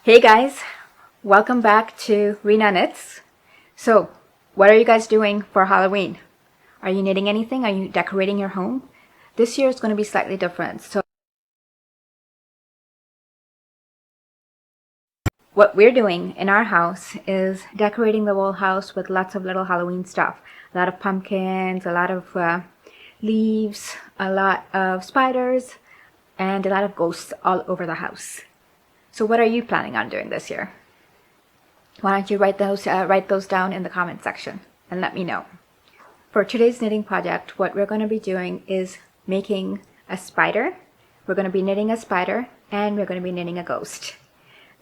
Hey guys, welcome back to Rena Knits. So, what are you guys doing for Halloween? Are you knitting anything? Are you decorating your home? This year is going to be slightly different. So, what we're doing in our house is decorating the whole house with lots of little Halloween stuff. A lot of pumpkins, a lot of leaves, a lot of spiders, and a lot of ghosts all over the house. So what are you planning on doing this year? Why don't you write those down in the comment section and let me know. For today's knitting project, what we're going to be doing is making a spider. We're going to be knitting a spider and we're going to be knitting a ghost.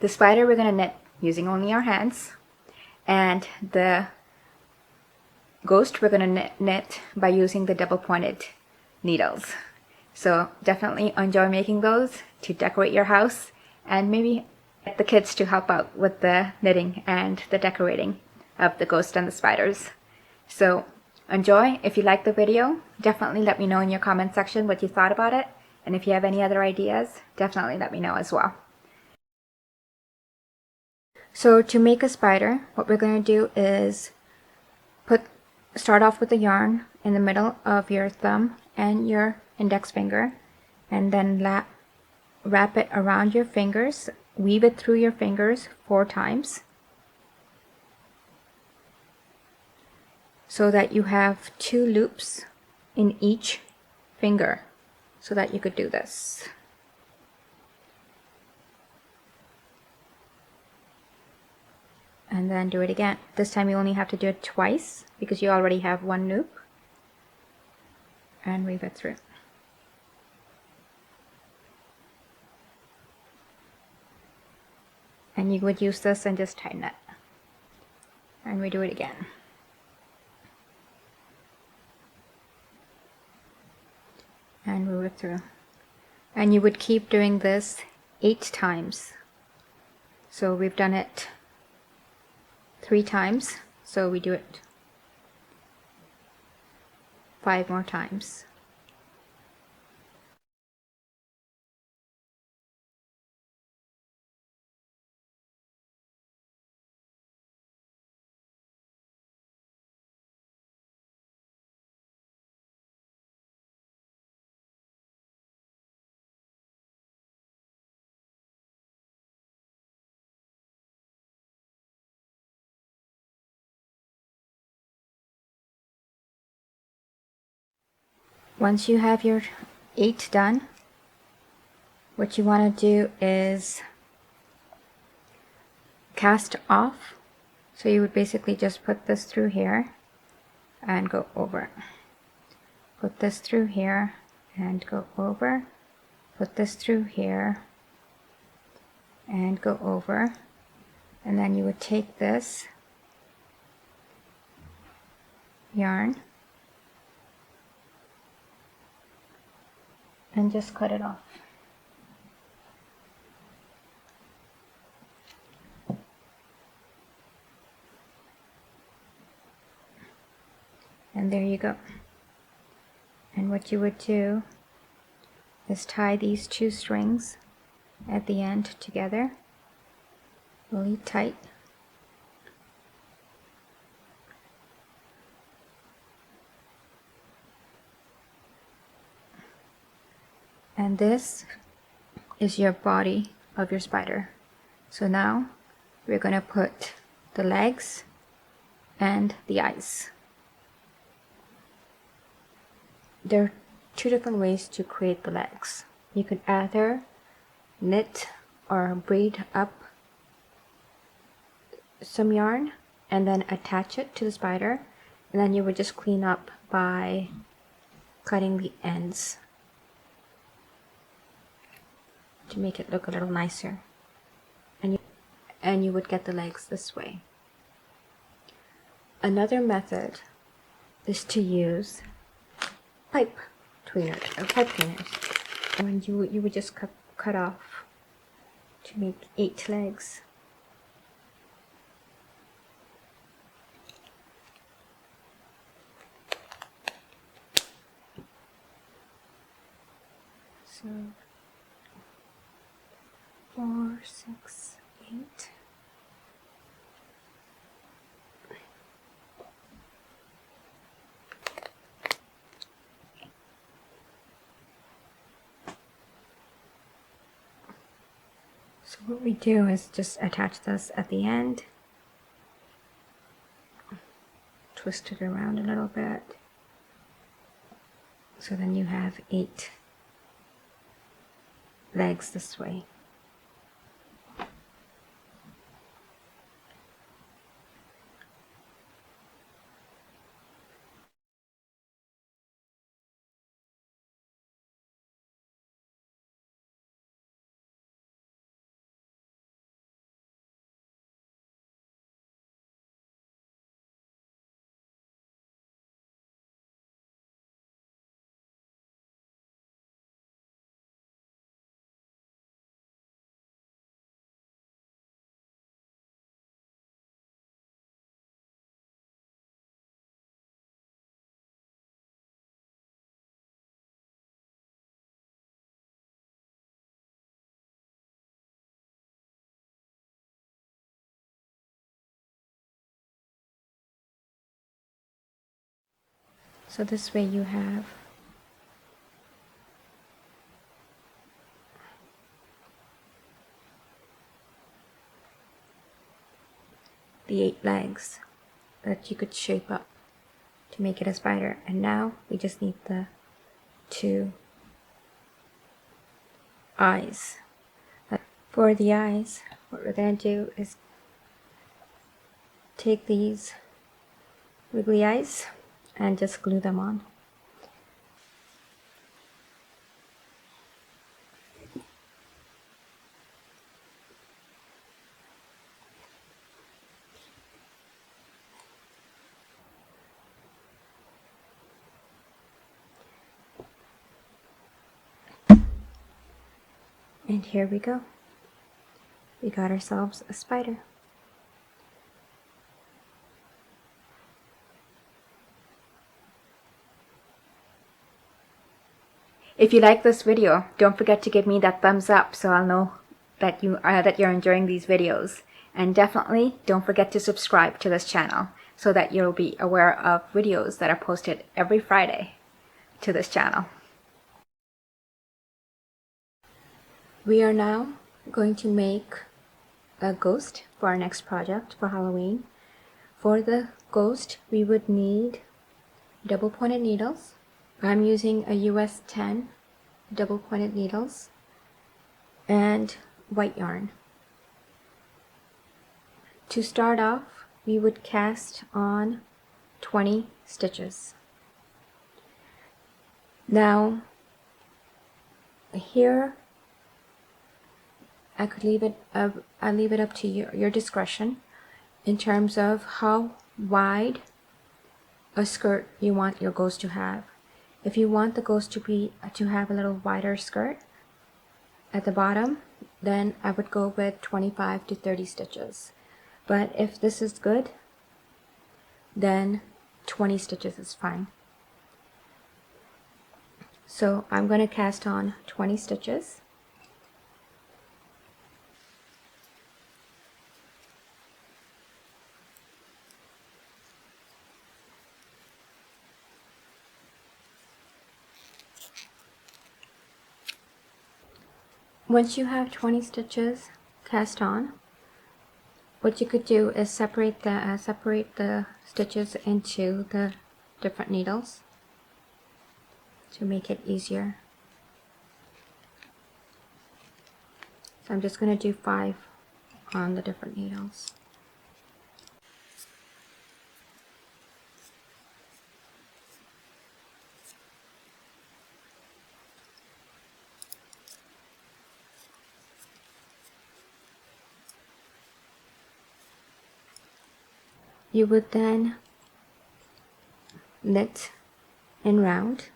The spider we're going to knit using only our hands, and the ghost we're going to knit by using the double pointed needles. So definitely enjoy making those to decorate your house, and maybe get the kids to help out with the knitting and the decorating of the ghost and the spiders. So enjoy. If you like the video, definitely let me know in your comment section what you thought about it, and if you have any other ideas, definitely let me know as well. So to make a spider, what we're going to do is start off with the yarn in the middle of your thumb and your index finger, and then wrap it around your fingers, weave it through your fingers 4 times so that you have 2 loops in each finger, so that you could do this. And then do it again. This time you only have to do it twice because you already have 1 loop, and weave it through. And you would use this and just tighten it. And we do it again. And move it through. And you would keep doing this 8 times. So we've done it 3 times, so we do it 5 more times. Once you have your 8 done, what you want to do is cast off. So you would basically just put this through here and go over. Put this through here and go over. Put this through here and go over. And then you would take this yarn and just cut it off. And there you go. And what you would do is tie these 2 strings at the end together really tight. And this is your body of your spider. So now we're going to put the legs and the eyes. There are 2 different ways to create the legs. You could either knit or braid up some yarn and then attach it to the spider, and then you would just clean up by cutting the ends to make it look a little nicer, and you would get the legs this way. Another method is to use pipe cleaners, and you would just cut off to make 8 legs. So 4, 6, 8, second. So what we do is just attach this at the end, twist it around a little bit, so then you have 8 legs this way. So this way you have the 8 legs that you could shape up to make it a spider. And now we just need the 2 eyes. For the eyes, what we're going to do is take these wiggly eyes and just glue them on. And here we go. We got ourselves a spider. If you like this video, don't forget to give me that thumbs up so I'll know that you're enjoying these videos. And definitely don't forget to subscribe to this channel so that you'll be aware of videos that are posted every Friday to this channel. We are now going to make a ghost for our next project for Halloween. For the ghost, we would need double pointed needles. I'm using a US 10 double pointed needles and white yarn. To start off, we would cast on 20 stitches. Now, here I leave it up to your discretion in terms of how wide a skirt you want your ghost to have. If you want the ghost to have a little wider skirt at the bottom, then I would go with 25 to 30 stitches. But if this is good, then 20 stitches is fine. So I'm going to cast on 20 stitches. Once you have 20 stitches cast on, what you could do is separate the stitches into the different needles to make it easier. So I'm just going to do 5 on the different needles. You would then knit in round,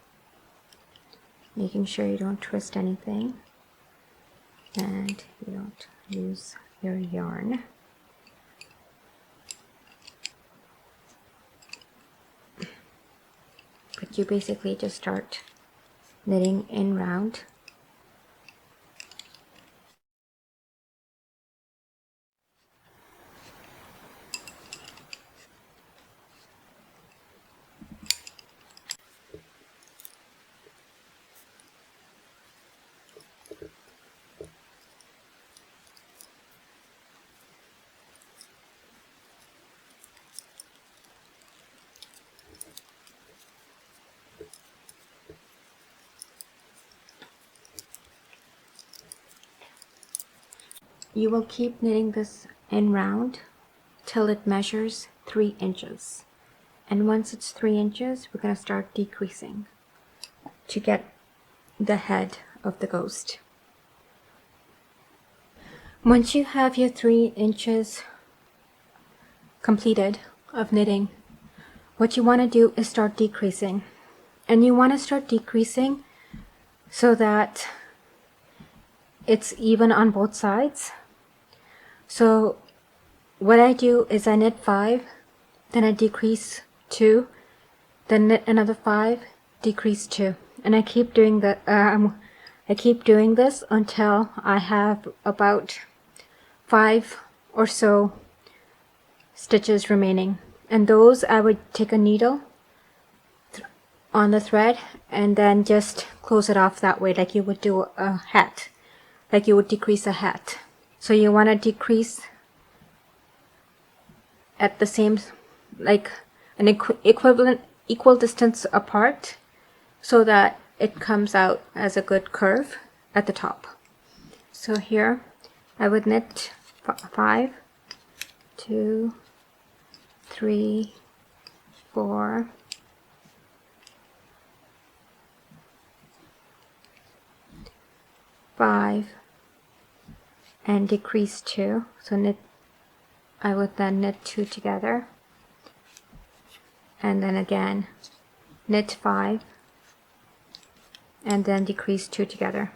making sure you don't twist anything and you don't lose your yarn. But you basically just start knitting in round. You will keep knitting this in round till it measures 3 inches. And once it's 3 inches, we're going to start decreasing to get the head of the ghost. Once you have your 3 inches completed of knitting, what you want to do is start decreasing. And you want to start decreasing so that it's even on both sides. So what I do is I knit 5, then I decrease 2, then knit another 5, decrease 2, and I keep doing that. I keep doing this until I have about 5 or so stitches remaining, and those I would take a needle on the thread and then just close it off that way, like you would do a hat, like you would decrease a hat. So you want to decrease at the same, like an equal distance apart, so that it comes out as a good curve at the top. So here I would knit 5, 2, 3, 4, 5, and decrease 2. So knit, I would then knit 2 together, and then again knit 5, and then decrease 2 together.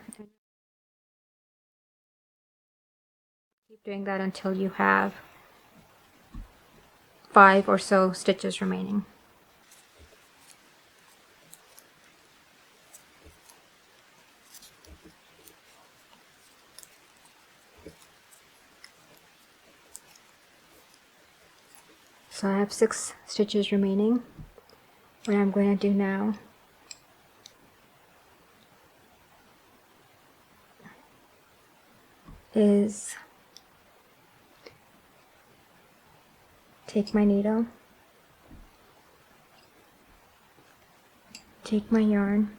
Keep doing that until you have 5 or so stitches remaining. So I have 6 stitches remaining. What I'm going to do now is take my needle, take my yarn,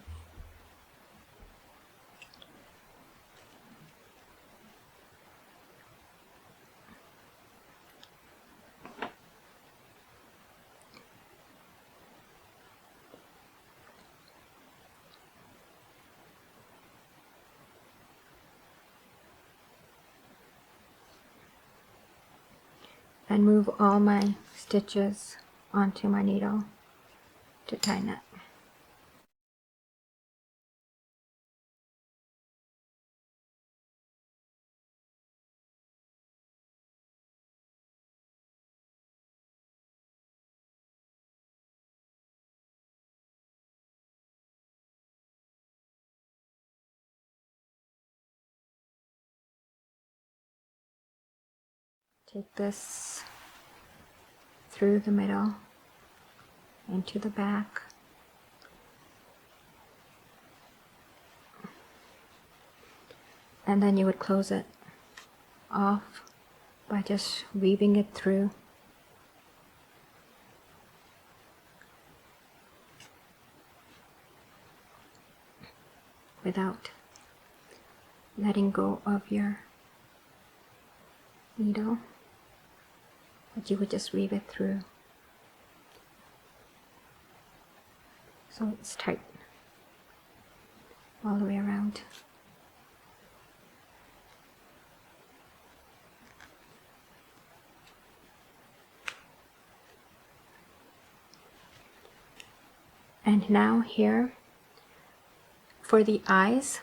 and move all my stitches onto my needle to tighten it. Take this through the middle into the back, and then you would close it off by just weaving it through. Without letting go of your needle, but you would just weave it through so it's tight all the way around. And now here, for the eyes,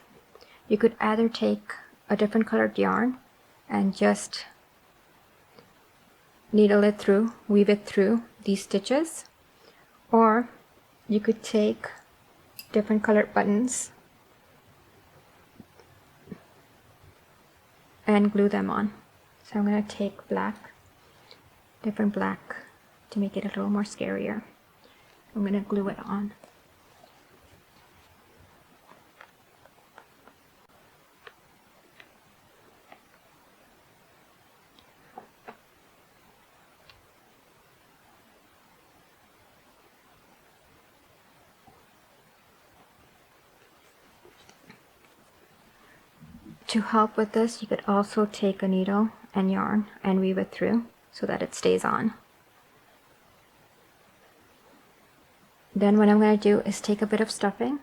you could either take a different colored yarn and just needle it through, weave it through these stitches, or you could take different colored buttons and glue them on. So I'm going to take black, different black, to make it a little more scarier. I'm going to glue it on. To help with this, you could also take a needle and yarn and weave it through so that it stays on. Then what I'm going to do is take a bit of stuffing.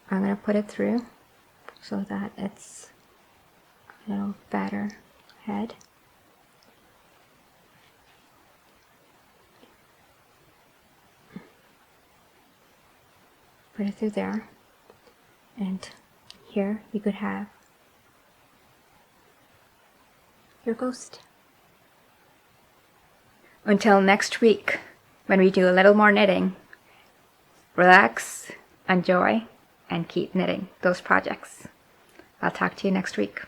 I'm going to put it through so that it's a little fatter head. Put it through there, and here you could have your ghost. Until next week, when we do a little more knitting, relax, enjoy, and keep knitting those projects. I'll talk to you next week.